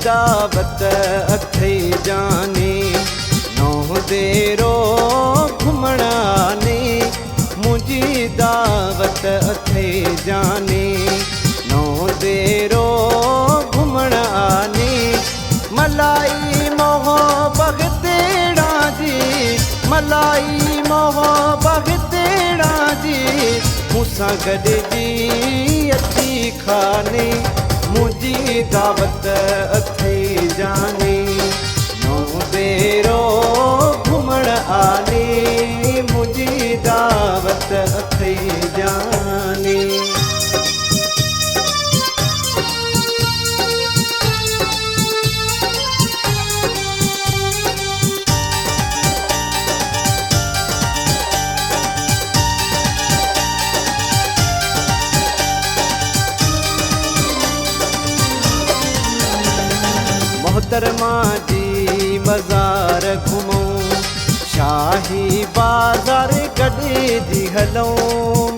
दावत अथई जाने नौ देरो घुमण आने मुझी दावत अथई जाने नौ देरो घुमण आने मलाई मोह बगतेड़ा जी मलाई मोह बगतेड़ा जी मूंसां गॾिजी अची खाने मुझी दावत अथई जाने नौ देरो घुमण आने मुझी दावत अथई जाने मोहतरमा जी मज़ार घुमूं शाही बाज़ार गॾे जी हलूं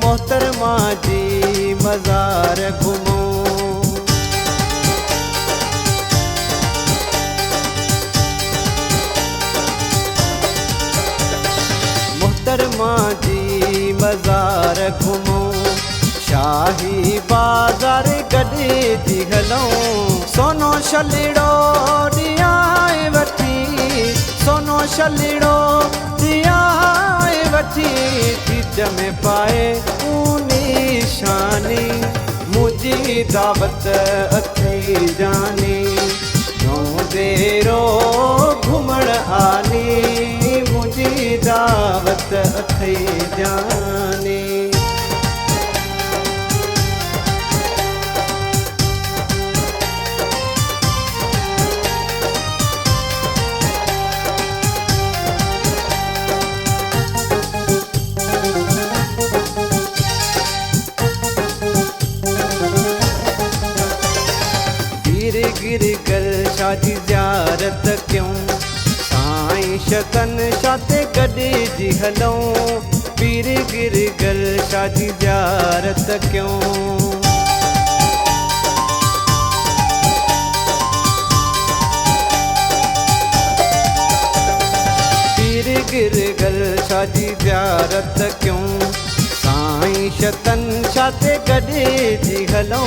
मोहतरमा जी मज़ार घुमूं मोहतरमा जी मज़ार घुमूं शाही बाज़ार गॾे जी हलूं सोनो छलीड़ो ॾियाए वठी सोनो छलीड़ो ॾियाए वठी चीज में पाए ऊनी शानी मुझी दावत अथई जाने नौ देरो घुमण आने मुझी दावत अथई जाने गिर कर शादी ज़ियारत क्यों साईं शतन शाते गॾे जी हलूं पीर गिर कर शादी ज़ियारत क्यों पीर गिर कर शादी ज़ियारत क्यों साईं शतन शाते गॾे जी हलूं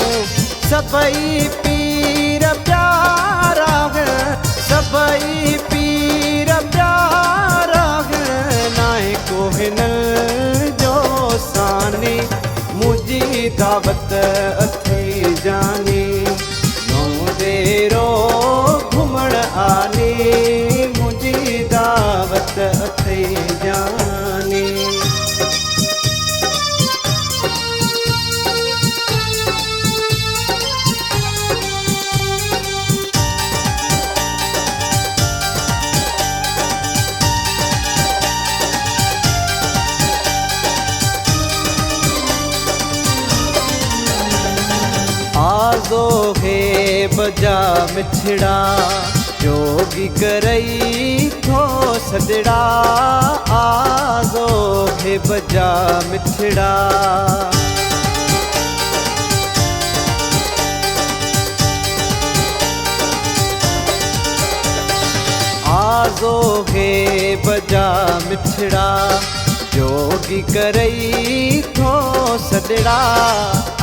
सभई पीर प्यारा है सभई पीर प्यारा है नाए को हिन जो साने मुझी दावत अथई जाने नौ देरो घुमण आने मुझी दावत अथई जाने आज़ो है बजा मिठड़ा जोगी करई थो सदड़ा आज़ो है बजा मिठड़ा आज़ो है बजा मिठड़ा जोगी करई थो सदड़ा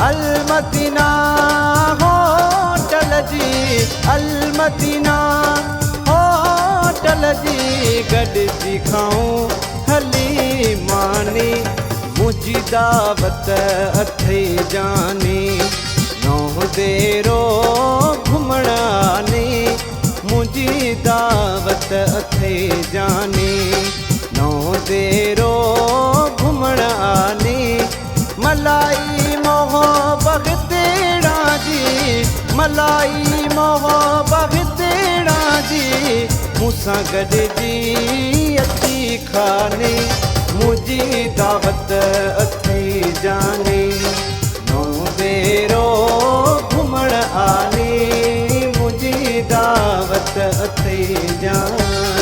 अलमदीना होटल जी अलमदीना होटल जी गॾिजी खाऊं हली मानी मुझी दावत अथई जाने नौ देरो घुमण आने मुझी दावत अथई जाने नौ देरो घुमण आने मलाई मोह बगतेड़ा जी मलाई मोह बगतेड़ा जी मूंसां गॾिजी अची खाने मुझी दावत अथई जाने नौ देरो घुमण आने मुझी दावत अथई जाने